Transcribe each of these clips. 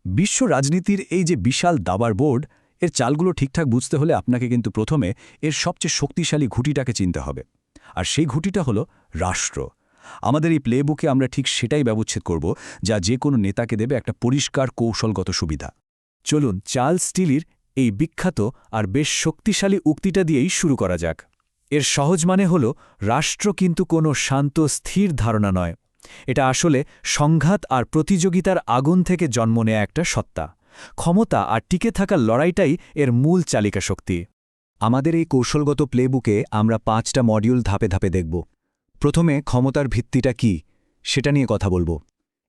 বিশ্ব রাজনীতির এই যে বিশাল দাবার বোর্ড, এর চালগুলো ঠিকঠাক বুঝতে হলে আপনাকে কিন্তু প্রথমে এর সবচেয়ে শক্তিশালী ঘুঁটিটাকে চিনতে হবে। আর সেই ঘুঁটিটা হলো রাষ্ট্র। আমাদের এই প্লেবুকে আমরা ঠিক সেটাই ব্যবচ্ছেদ করব, যা যে কোনো নেতাকে দেবে একটা পরিষ্কার কৌশলগত সুবিধা। চলুন চার্লস স্টিলির এই বিখ্যাত আর বেশ শক্তিশালী উক্তিটা দিয়েই শুরু করা যাক। এর সহজ মানে হল, রাষ্ট্র কিন্তু কোনো শান্ত স্থির ধারণা নয়। এটা আসলে সংঘাত আর প্রতিযোগিতার আগুন থেকে জন্ম নেয়া একটা সত্তা। ক্ষমতা আর টিকে থাকার লড়াইটাই এর মূল চালিকা শক্তি। আমাদের এই কৌশলগত প্লেবুকে আমরা 5টা মডিউল ধাপে ধাপে দেখব। প্রথমে ক্ষমতার ভিত্তিটা কি সেটা নিয়ে কথা বলবো।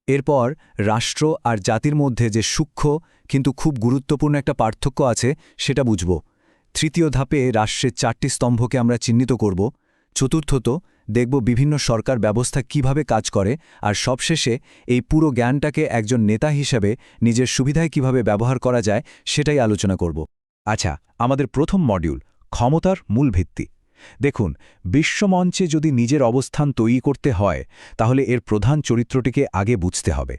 এরপর রাষ্ট্র আর জাতির মধ্যে যে সূক্ষ্ম কিন্তু খুব গুরুত্বপূর্ণ একটা পার্থক্য আছে সেটা বুঝব। তৃতীয় ধাপে রাষ্ট্রের 4টি স্তম্ভকে আমরা চিহ্নিত করব। চতুর্থত দেখব বিভিন্ন সরকার ব্যবস্থা কিভাবে কাজ করে, আর সবশেষে এই পুরো জ্ঞানটাকে একজন নেতা হিসেবে নিজের সুবিধায় কিভাবে ব্যবহার করা যায় সেটাই আলোচনা করব। আচ্ছা, আমাদের প্রথম মডিউল, ক্ষমতার মূল ভিত্তি। দেখুন, বিশ্বমঞ্চে যদি নিজের অবস্থান তৈরি করতে হয় তাহলে এর প্রধান চরিত্রটিকে আগে বুঝতে হবে,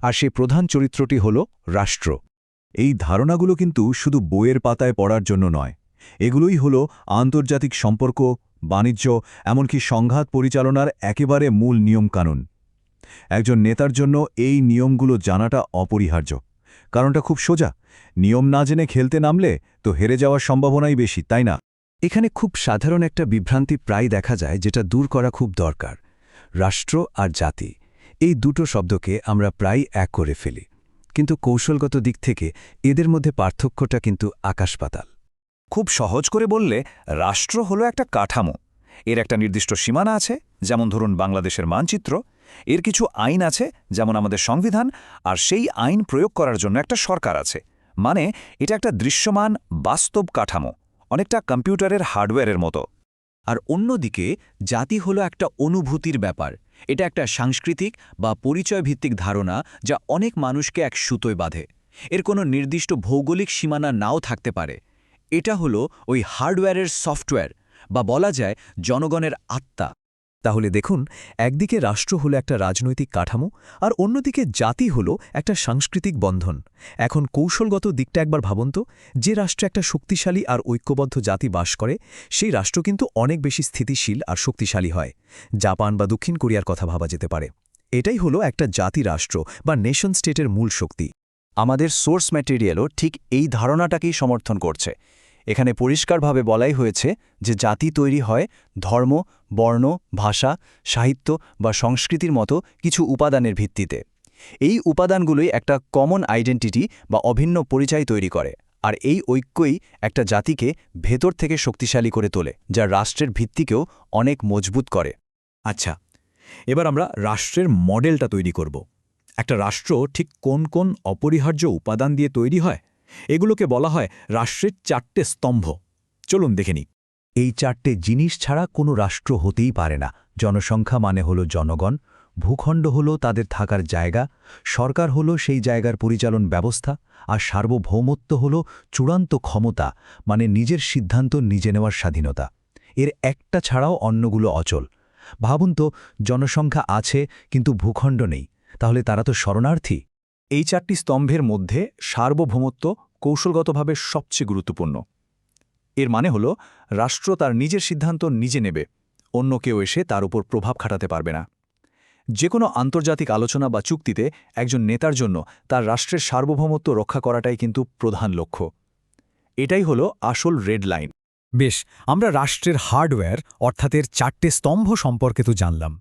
আর সেই প্রধান চরিত্রটি হল রাষ্ট্র। এই ধারণাগুলো কিন্তু শুধু বইয়ের পাতায় পড়ার জন্য নয়, এগুলোই হল আন্তর্জাতিক সম্পর্ক, বাণিজ্য, এমনকি সংঘাত পরিচালনার একেবারে মূল নিয়মকানুন। একজন নেতার জন্য এই নিয়মগুলো জানাটা অপরিহার্য। কারণটা খুব সোজা, নিয়ম না জেনে খেলতে নামলে তো হেরে যাওয়ার সম্ভাবনাই বেশি, তাই না? এখানে খুব সাধারণ একটা বিভ্রান্তি প্রায় দেখা যায়, যেটা দূর করা খুব দরকার। রাষ্ট্র আর জাতি, এই দুটো শব্দকে আমরা প্রায় এক করে ফেলি, কিন্তু কৌশলগত দিক থেকে এদের মধ্যে পার্থক্যটা কিন্তু আকাশ-পাতাল। খুব সহজ করে বললে, রাষ্ট্র হলো একটা কাঠামো। এর একটা নির্দিষ্ট সীমানা আছে, যেমন ধরুন বাংলাদেশের মানচিত্র। এর কিছু আইন আছে, যেমন আমাদের সংবিধান, আর সেই আইন প্রয়োগ করার জন্য একটা সরকার আছে। মানে এটা একটা দৃশ্যমান বাস্তব কাঠামো, অনেকটা কম্পিউটারের হার্ডওয়্যারের মতো। আর অন্যদিকে জাতি হলো একটা অনুভূতির ব্যাপার। এটা একটা সাংস্কৃতিক বা পরিচয়ভিত্তিক ধারণা, যা অনেক মানুষকে এক সুতোয় বাঁধে। এর কোনো নির্দিষ্ট ভৌগোলিক সীমানা নাও থাকতে পারে। এটা হলো ওই হার্ডওয়্যারের সফটওয়্যার, বা বলা যায় জনগণের আত্মা। তাহলে দেখুন, একদিকে রাষ্ট্র হলো একটা রাজনৈতিক কাঠামো, আর অন্যদিকে জাতি হলো একটা সাংস্কৃতিক বন্ধন। এখন কৌশলগত দিকটা একবার ভাবুন তো, যে রাষ্ট্রে একটা শক্তিশালী আর ঐক্যবদ্ধ জাতি বাস করে, সেই রাষ্ট্র কিন্তু অনেক বেশি স্থিতিশীল আর শক্তিশালী হয়। জাপান বা দক্ষিণ কোরিয়ার কথা ভাবা যেতে পারে। এটাই হলো একটা জাতি রাষ্ট্র বা নেশন স্টেটের মূল শক্তি। আমাদের সোর্স ম্যাটেরিয়ালও ঠিক এই ধারণাটাকেই সমর্থন করছে। এখানে পরিষ্কারভাবে বলাই হয়েছে যে জাতি তৈরি হয় ধর্ম, বর্ণ, ভাষা, সাহিত্য বা সংস্কৃতির মতো কিছু উপাদানের ভিত্তিতে। এই উপাদানগুলোই একটা কমন আইডেন্টিটি বা অভিন্ন পরিচয় তৈরি করে, আর এই ঐক্যই একটা জাতিকে ভেতর থেকে শক্তিশালী করে তোলে, যা রাষ্ট্রের ভিত্তিকেও অনেক মজবুত করে। আচ্ছা, এবার আমরা রাষ্ট্রের মডেলটা তৈরি করব। একটা রাষ্ট্র ঠিক কোন কোন অপরিহার্য উপাদান দিয়ে তৈরি হয়, এগুলোকে বলা হয় রাষ্ট্রের 4টে স্তম্ভ। চলুন দেখে নিই। এই 4টে জিনিস ছাড়া কোনো রাষ্ট্র হতেই পারে না। জনসংখ্যা মানে হলো জনগণ, ভূখণ্ড হলো তাদের থাকার জায়গা, সরকার হলো সেই জায়গার পরিচালন ব্যবস্থা, আর সার্বভৌমত্ব হলো চূড়ান্ত ক্ষমতা, মানে নিজের সিদ্ধান্ত নিজে নেওয়ার স্বাধীনতা। এর একটা ছাড়াও অন্যগুলো অচল। ভাবুন তো, জনসংখ্যা আছে কিন্তু ভূখণ্ড নেই, তাহলে তারা তো শরণার্থী। এই 4টি স্তম্ভের মধ্যে সার্বভৌমত্ব কৌশলগতভাবে সবচেয়ে গুরুত্বপূর্ণ। এর মানে হল, রাষ্ট্র তার নিজের সিদ্ধান্ত নিজে নেবে, অন্য কেউ এসে তার উপর প্রভাব খাটাতে পারবে না। যে কোনো আন্তর্জাতিক আলোচনা বা চুক্তিতে একজন নেতার জন্য তার রাষ্ট্রের সার্বভৌমত্ব রক্ষা করাটাই কিন্তু প্রধান লক্ষ্য। এটাই হলো আসল রেড লাইন। বেশ, আমরা রাষ্ট্রের হার্ডওয়্যার অর্থাৎ এর 4টে স্তম্ভ সম্পর্কে তো জানলাম।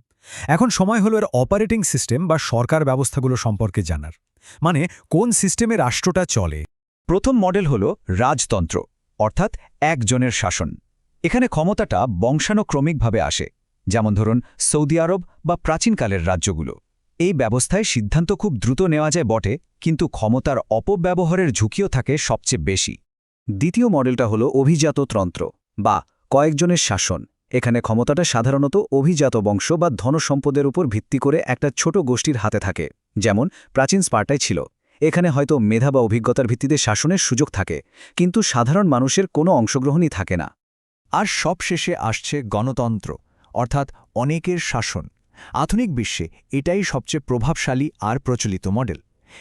এখন সময় হলো এর অপারেটিং সিস্টেম বা সরকার ব্যবস্থাগুলো সম্পর্কে জানার। মানে কোন সিস্টেমে রাষ্ট্রটা চলে। প্রথম মডেল হল রাজতন্ত্র, অর্থাৎ একজনের শাসন। এখানে ক্ষমতাটা বংশানুক্রমিকভাবে আসে, যেমন ধরুন সৌদি আরব বা প্রাচীনকালের রাজ্যগুলো। এই ব্যবস্থায় সিদ্ধান্ত খুব দ্রুত নেওয়া যায় বটে, কিন্তু ক্ষমতার অপব্যবহারের ঝুঁকিও থাকে সবচেয়ে বেশি। দ্বিতীয় মডেলটা হলো অভিজাততন্ত্র বা কয়েকজনের শাসন। এখানে ক্ষমতাটা সাধারণত অভিজাত বংশ বা ধনসম্পদের উপর ভিত্তি করে একটা ছোট গোষ্ঠীর হাতে থাকে, যেমন প্রাচীন স্পার্টায় ছিল। এখানে হয়তো মেধা বা অভিজ্ঞতার ভিত্তিতে শাসনের সুযোগ থাকে, কিন্তু সাধারণ মানুষের কোনো অংশগ্রহণই থাকে না। আর সবশেষে আসছে গণতন্ত্র, অর্থাৎ অনেকের শাসন। আধুনিক বিশ্বে এটাই সবচেয়ে প্রভাবশালী আর প্রচলিত মডেল।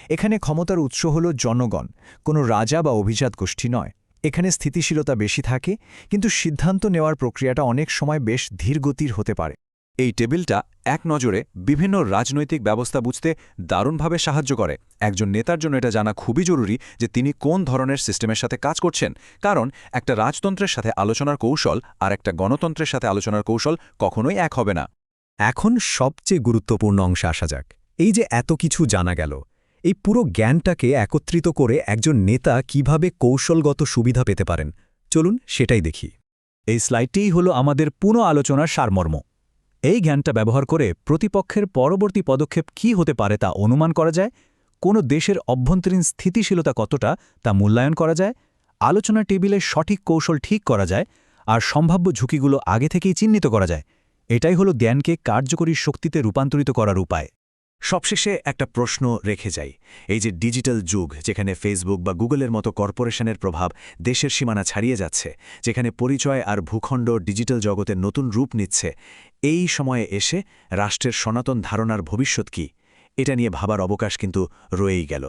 এখানে ক্ষমতার উৎস হল জনগণ, কোনো রাজা বা অভিজাত গোষ্ঠী নয়। এখানে স্থিতিশীলতা বেশি থাকে, কিন্তু সিদ্ধান্ত নেওয়ার প্রক্রিয়াটা অনেক সময় বেশ ধীরগতির হতে পারে। এই টেবিলটা এক নজরে বিভিন্ন রাজনৈতিক ব্যবস্থা বুঝতে দারুণভাবে সাহায্য করে। একজন নেতার জন্য এটা জানা খুবই জরুরি যে তিনি কোন ধরনের সিস্টেমের সাথে কাজ করছেন, কারণ একটা রাজতন্ত্রের সাথে আলোচনার কৌশল আর একটা গণতন্ত্রের সাথে আলোচনার কৌশল কখনোই এক হবে না। এখন সবচেয়ে গুরুত্বপূর্ণ অংশে আসা যাক। এই যে এত কিছু জানা গেল, এই পুরো জ্ঞানটাকে একত্রিত করে একজন নেতা কিভাবে কৌশলগত সুবিধা পেতে পারেন, চলুন সেটাই দেখি। এই স্লাইডটিই হলো আমাদের পুরো আলোচনার সারমর্ম। এই জ্ঞানটা ব্যবহার করে প্রতিপক্ষের পরবর্তী পদক্ষেপ কী হতে পারে তা অনুমান করা যায়, কোনো দেশের অভ্যন্তরীণ স্থিতিশীলতা কতটা তা মূল্যায়ন করা যায়, আলোচনা টেবিলে সঠিক কৌশল ঠিক করা যায়, আর সম্ভাব্য ঝুঁকিগুলো আগে থেকেই চিহ্নিত করা যায়। এটাই হলো জ্ঞানকে কার্যকরী শক্তিতে রূপান্তরিত করার উপায়। সবশেষে একটা প্রশ্ন রেখে যাই। এই যে ডিজিটাল যুগ, যেখানে ফেসবুক বা গুগলের মতো কর্পোরেশনের প্রভাব দেশের সীমানা ছাড়িয়ে যাচ্ছে, যেখানে পরিচয় আর ভূখণ্ড ডিজিটাল জগতের নতুন রূপ নিচ্ছে, এই সময়ে এসে রাষ্ট্রের সনাতন ধারণার ভবিষ্যৎ কী, এটা নিয়ে ভাবার অবকাশ কিন্তু রয়েই গেল।